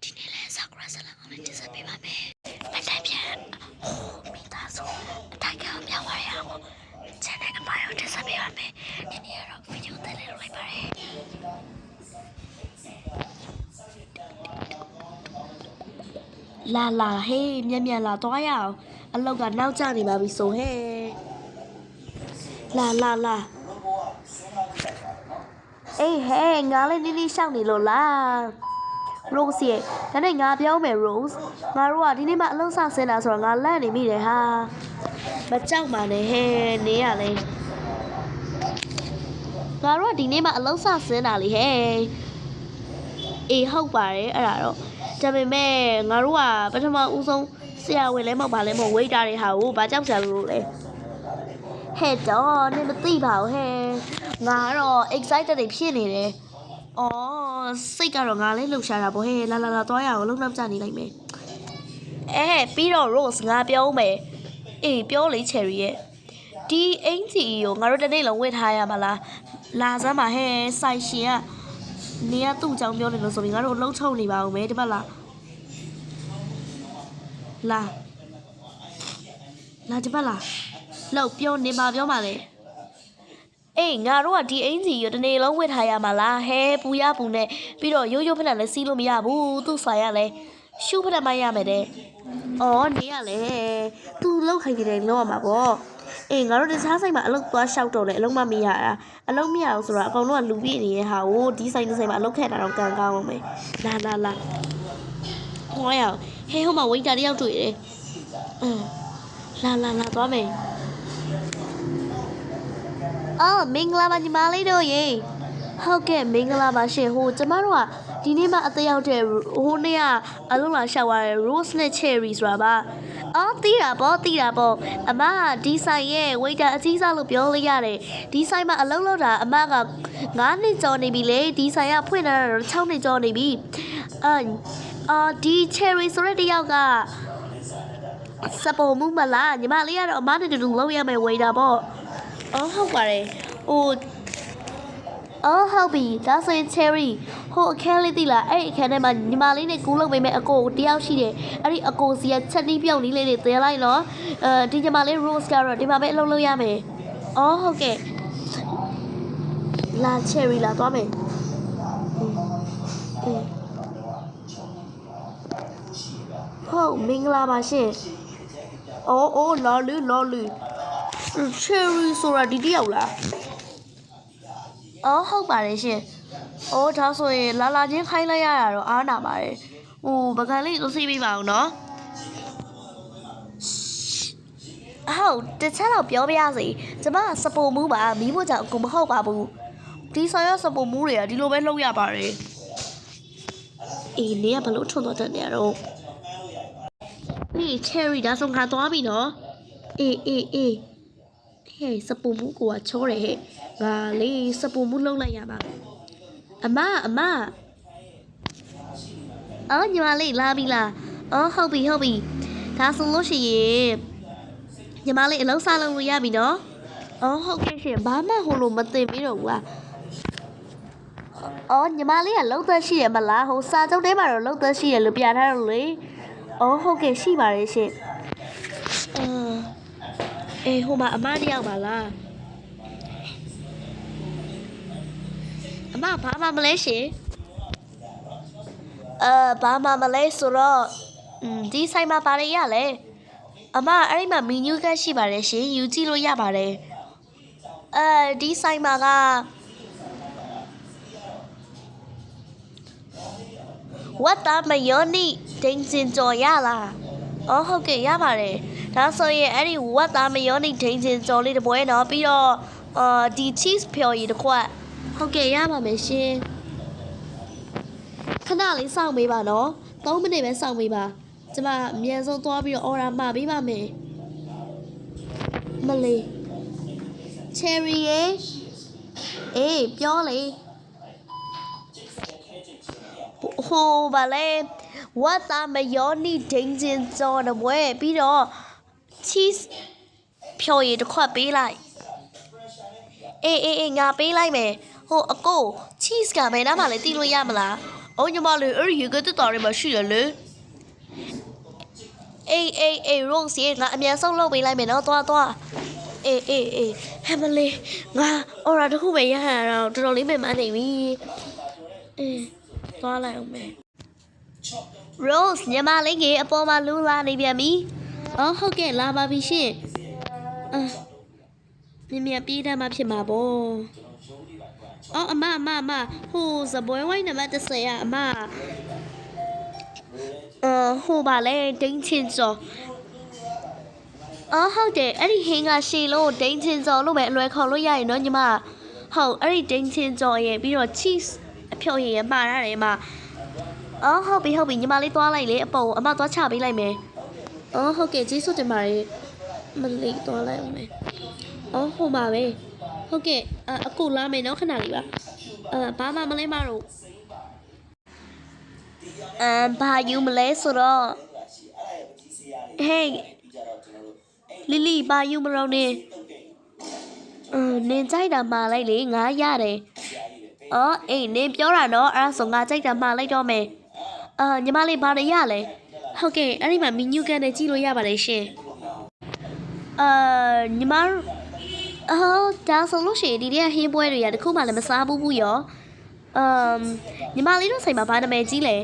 ဒီနေ့လဲဆာကူရာဆလာကိုလည်းတင်ဆက်ပေးပါမယ်။မတိုင်ပြန်မိသားစုအတိုင်းကောင်ပြောင်းသွားရအောင်။ channel အပိုင်းကိုတင်ဆက်ပေးပါမယ်။ဒီနေ့ကတော့ဗီဒီယိုတက်လေးလုပ်လိုက်ပါတယ်။လာဟေးမြန်လာသွားရအောင်အလောက်ကနောက်ကျနေပါပြီဆိုဟဲ့လာအေးဟဲ့ငါလည်းနီးရှောက်နေလို့လား Rose ရဲ့ဒါနဲ့ငါပြောမယ် Rose ငါတို့ကဒီနေ့မှအလုံးစဆင်းတာဆိုတော့ငါလန့်နေမိတယ်ဟာမကြောက်ပါနဲ့ဟဲ့နေရလဲငါတို့ကဒီနေ့မှအလုံးစဆင်းတာလေဟဲ့အေးဟုတ်ပါတယ်အဲ့ဒါတော့ဒါပေမဲ့ငါတို့ကပထမဦးဆုံးဆရာဝန်လဲမဟုတ်ပါလဲမဟုတ်ဝိတ်တာတွေဟာကိုဘာကြောက်ကြလို့လဲဟဲ့တော့နင်မသိပါဘူးဟဲ့ငါကတော့ excited တွေဖြစ်နေတယ်အော်စိတ်ကတော့ငါလည်းလှုပ်ရှားတာပေါ့ဟဲ့လာသွားရအောင်လုံလောက်ကြနေလိုက်မယ်ပြီးတော့ Rose ငါပြောမယ်အေးပြောလေ Cherry ရဲ့ဒီအင်ဂျီကိုငါတို့တစ်နေ့လုံးဝတ်ထားရမှာလားလာစမ်းပါဟဲ့ဆိုင်ရှင်ကနေကသူ့အကြောင်းပြောနေလို့ဆိုပြီးငါတို့လှုပ်ထုံနေပါဦးမယ်ဒီဘက်လာဒီဘက်လာလောက်ပြောနေပါပြောပါလေအေးငါတို့ကဒီအင်ဂျီကိုတစ်နေ့လုံးဝတ်ထားရမှာလားဟဲပူရပူနဲ့ပြီးတော့ရိုးဖက်နဲ့လည်းစီးလို့မရဘူးသူ့ဆိုင်ရလဲရှူးဖက်မှရမယ်တဲ့အော်နေရလဲသူလောက်ခိုင်းနေတယ်လောက်ရမှာပေါ့အေးငါတို့တခြားဆိုင်မှာအလုပ်သွားလျှောက်တော့လေအလုပ်မမရတာအလုပ်မရအောင်ဆိုတော့အကောင်လုံးကလူပြည့်နေတဲ့ဟာကိုဒီဆိုင်မှာအလုပ်ခက်တာတော့ကန်ကောင်းအောင်မယ်လာဟောရအောင်ဟဲဟိုမှာဝိတ်တာတယောက်တွေ့တယ်လာသွားမယ်အော်မင်္ဂလာပါညီမလေးတို့ရေဟုတ်ကဲ့မင်္ဂလာပါရှင်ဟိုကျမတို့ကဒီနေ့မှအသက်ရောက်တဲ့ဟိုနေ့ကအလုံးလာရှောက်သွားတဲ့ Rose နဲ့ Cherry ဆိုတာပါအော်တီးတာပေါ့အမကဒီဆိုင်ရဲ့ waiter အကြီးစားလို့ပြောလိုက်ရတယ်ဒီဆိုင်မှာအလုပ်လုပ်တာအမက9နှစ်ကျော်နေပြီလေဒီဆိုင်ကဖွင့်လာတော့6နှစ်ကျော်နေပြီဒီ Cherry ဆိုတဲ့တယောက်ကစပေါ်မှုမလားညီမလေးကတော့အမနဲ့တူလုပ်ရမယ် waiter ပေါ့အော်ဟုတ်ပါတယ်ဟုတ်ပြီဒါဆိုရင် Cherry ဟိုအခန်းလေးသိလားအဲ့အခန်းထဲမှာညီမလေးနဲ့ကူးလုပ်ပေးမယ်အကိုတယောက်ရှိတယ်အဲ့ဒီအကိုစီကချက်နီးပြုံးနီးလေးတွေသယ်လိုက်နော်ဒီညီမလေး Rose ကတော့ဒီမှာပဲအလုပ်လုပ်ရမယ်အော်ဟုတ်ကဲ့လာ Cherry လာသွားမယ်ဟုတ်မင်္ဂလာပါရှင်အော်လာလူCherry ဆိုတာဒီတယောက်လားဟုတ်ပါတယ်ရှင်ဒါဆိုရင်လာချင်းခိုင်းလိုက်ရတာတော့အားနာပါတယ်ဟိုပကံလေးကိုစီးပေးပါဦးနော်ဟုတ်တခြားတော့ပြောပြရစီကျမကစပိုမူးပါမီးဖို့ကြောင့်ကိုမဟုတ်ပါဘူးဒီဆိုင်ရစပိုမူးတွေကဒီလိုပဲလုပ်ရပါတယ်အေးနေကဘလို့ထွန်းတော့တဲ့နေရတော့နေ Cherry ဒါဆိုငါသွားပြီနော်အေးဟဲ့စပူမှုကိုချောတယ်ဟဲ့ငါလေးစပူမှုလုံးလိုက်ရမှာအမညီမလေးလာပြီလားဟုတ်ပြီဒါဆိုလို့ရှိရင်ညီမလေးအလုံးစားလုံးလို့ရပြီနော်ဟုတ်ကဲ့ရှင်ဘာမှဟိုလိုမသိပြီးတော့ဘူးညီမလေးကလုံးသက်ရှိရမလားဟိုစာချုပ်ထဲမှာတော့လုံးသက်ရှိရလို့ပြထားတော့လေဟုတ်ကဲ့ရှိပါတယ်ရှင်ဟိုမှာအမတယောက်ပါလားအမဘာမှမလဲရှင်ဘာမှမလဲဆိုတော့ဒီဆိုင်မှာဘာတွေရလဲအမအဲ့ဒီမှာမီနူးကရှိပါတယ်ရှင်ယူကြည့်လို့ရပါတယ်ဒီဆိုင်မှာကဝတ်သားမယောနီဒင်းစင်ကြော်ရလားဟုတ်ကဲ့ရပါတယ်ဒါဆိုရင်အဲ့ဒီဝတ်သားမယောနီဒင်းစင်ကြော်လေးတစ်ပွဲနော်ပြီးတော့ဒီ cheese ဖြော်ရည်တစ်ခွက်ဟုတ်ကဲ့ရပါမယ်ရှင်ခဏလေးစောင့်ပေးပါနော်3မိနစ်ပဲစောင့်ပေးပါကျမအမြန်ဆုံးသွားပြီးတော့ order မှာပေးပါမယ်မလေး Cherry ရေပြောလေဟိုဗာလဲဝတ်သားမယောနီဒင်းစင်ကြော်တစ်ပွဲပြီးတော့ cheese ဖြော်ရည်တစ်ခွက်ပေးလိုက်အေးငါပေးလိုက်မယ်ဟိုအကို cheese ကဘယ်နားမှာလဲတီးလို့ရမလား အော်ညီမလေးအဲ့ဒီရေကတက်တာတွေမှာရှိရလေအေး Rose ရေငါအမြန်ဆုံးလုပ်ပေးလိုက်မယ်နော်သွားအေးဟမ်မလေးငါအော်ရာတစ်ခုပဲရဟန်တော့တော်တော်လေးပဲမနေပြီအေးသွားလိုက်အောင်မယ် Rose ညီမလေးကြီးအပေါ်မှာလူလာနေပြန်ပြီအော်ဟုတ်ကဲ့လာပါပြီရှင်မြင်ပြေးတတ်မှဖြစ်မှာပေါ့အော်အမဟိုစပွဲဝိုင်းနံပါတ်30ကအမဟိုပါလေဒိန်းချင်းစောအော်ဟုတ်တယ်အဲ့ဒီဟင်းကရှီလို့ဒိန်းချင်းစောလို့ပဲအလွယ်ခေါ်လို့ရရင်နော်ညီမဟုတ်အဲ့ဒီဒိန်းချင်းစောရဲ့ပြီးတော့ cheese အဖြော်ရည်ရမှားရတယ်မအော်ဟုတ်ပြီညီမလေးသွားလိုက်လေအပေါ်အမသွားချပေးလိုက်မယ်အော်ဟုတ်ကဲ့ကျေးဇူးတင်ပါတယ်မလေးသွားလိုက်အောင်မယ်အော်ဟိုပါပဲဟုတ်ကဲ့အခုလာမယ်နော်ခဏလေးပါဘာမှမလဲမတော့ဘာယူမလဲဆိုတော့ဟေးလီလီဘာယူမလို့နေနင်ကြိုက်တာမှာလိုက်လေငါရတယ်အော်အေးနင်ပြောတာနော်အဲ့ဒါဆိုငါကြိုက်တာမှာလိုက်တော့မယ်ညီမလေးဘာတွေရလဲဟုတ်ကဲ့အဲ့ဒီမှာမီနူကန်နဲ့ကြည့်လို့ရပါတယ်ရှင်ညီမဒါဆိုလို့ရှိရင်ဒီနေ့ဟင်းပွဲတွေကတခုမှလည်းမစားဘူးရောညီမလေးတို့ဆိုင်မှာဘာနာမည်ကြီးလဲ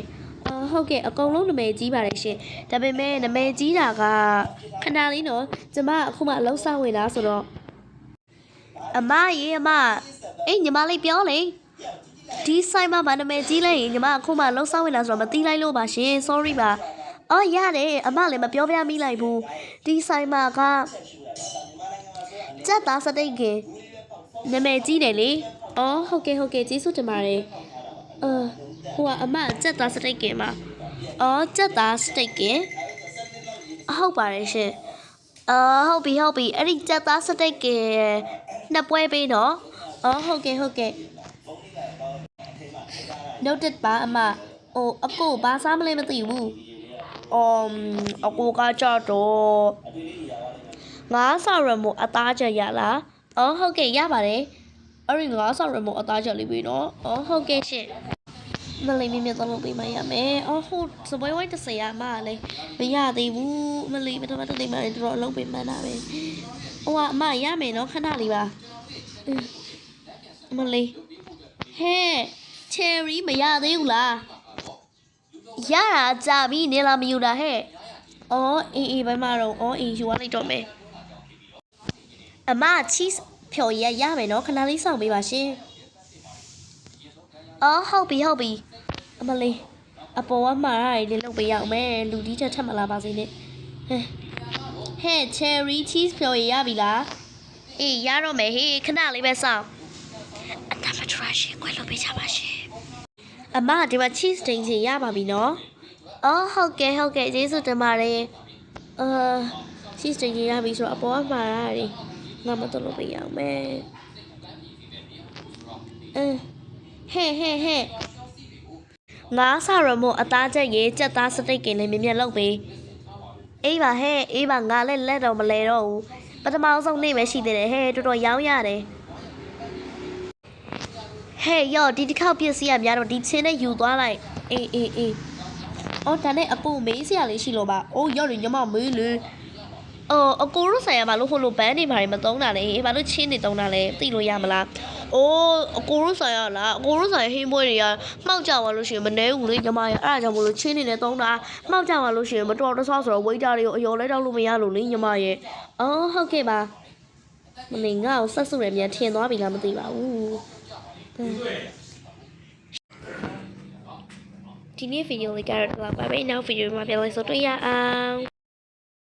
ဟုတ်ကဲ့အကုန်လုံးနာမည်ကြီးပါတယ်ရှင်ဒါပေမဲ့နာမည်ကြီးတာကခဏလေးနော်ကျမအခုမှအလုံးစားဝင်လာဆိုတော့အမအေးညီမလေးပြောလေဒီဆိုင်မှာဘာနာမည်ကြီးလဲညီမအခုမှအလုံးစားဝင်လာဆိုတော့မသိလိုက်လို့ပါရှင် sorry ပါအော်ရတယ်အမလည်းမပြောပြမိလိုက်ဘူးဒီဆိုင်မှာကကြက်သားစတိတ်ကနာမည်ကြီးတယ်လေအော်ဟုတ်ကဲ့ကျေးဇူးတင်ပါတယ်ဟိုကအမကြက်သားစတိတ်ကမှာအော်ကြက်သားစတိတ်ကဟုတ်ပါတယ်ရှင်ဟုတ်ပြီအဲ့ဒီကြက်သားစတိတ်ကနှစ်ပွဲပေးနော်အော်ဟုတ်ကဲ့ noted ပါအမအကိုဘာစားမလဲမသိဘူးအကိုကကြတော့ငါးဆော်ရမို့အသားချက်ရလားဟုတ်ကဲ့ရပါတယ်အဲ့ဒီငါးဆော်ရမို့အသားချက်လေးပြီနော်ဟုတ်ကဲ့ရှင်မလေးမြတ်တော့ပေးမရမယ်ဟိုစပွဲဝိုင်း30ရမလည်းမရသေးဘူးမလေးပထမတစ်သိမ်းမှလည်းတော်တော်အလုပ်ပေးမှန်းတာပဲဟိုကအမရမယ်နော်ခဏလေးပါမလေးဟဲ့ cherry မရသေးဘူးလားရတာကြာပြီနေလာမယူတာဟဲ့အေးဘယ်မှာတော့အေးယူရလိုက်တော့မယ်အမ cheese ဖြော်ရရမယ်နော်ခဏလေးစောင့်ပေးပါရှင်ဟုတ်ပြီအမလေးအပေါ်ကမှားရတယ်လေးလုပ်ပေးရအောင်မယ်လူဒီထက်မလာပါစေနဲ့ဟဲ့ cherry cheese ဖြော်ရပြီလားအေးရတော့မယ်ဟေးခဏလေးပဲစောင့်အတမထရရှင်ခွဲလုပ်ပေးကြပါရှင်အမဒီမှာ cheese တင်ချင်ရပါပြီနော်ဟုတ်ကဲ့ကျေးဇူးတင်ပါတယ်cheese တင်ချင်ရပြီဆိုတော့အပေါ်ကမှားရတယ်ငါမတော်လို့ပေးရအောင်မယ်ဟဲ့ငါဆရမို့အသားချက်ရေးကြက်သားစတိတ်ကင်လေးမြင်လောက်ပေးအေးပါငါလည်းလက်တော့မလဲတော့ဘူးပထမဆုံးနေ့ပဲရှိသေးတယ်ဟဲ့တော်တော်ရောင်းရတယ်ဟဲ့ယောဒီတစ်ခေါက်ပြည့်စည်ရများတော့ဒီချင်းနဲ့ယူသွားလိုက်အေးဒါနဲ့အကိုမေးစရာလေးရှိလို့ပါရောက်တယ်ညီမမေးလေအကိုတို့ဆိုင်ရမှာလို့ဟိုလိုဘန်းနေပါမသုံးတာလေဘာလို့ချင်းနေသုံးတာလဲသိလို့ရမလားအကိုတို့ဆိုင်ရလားအကိုတို့ဆိုင်ဟင်းပွဲတွေကမှောက်ကြပါလို့ရှိရင်မနှဲဘူးလေညီမရအဲ့ဒါကြောင့်မလို့ချင်းနေနဲ့သုံးတာမှောက်ကြပါလို့ရှိရင်မတော်တဆဆိုတော့ဝိတ်တာတွေကိုအယော်လဲတောက်လို့မရလို့လေညီမရဲ့ဟုတ်ကဲ့ပါမင်းငါ့ကိုဆက်စုရမြန်ထင်သွားပြီလားမသိပါဘူးဒီနေ့ဗီဒီယိုလေးကတော့ဒီလောက်ပါပဲနောက်ဗီဒီယိုမှာပြန်လည်ဆုံတွေ့ရအောင်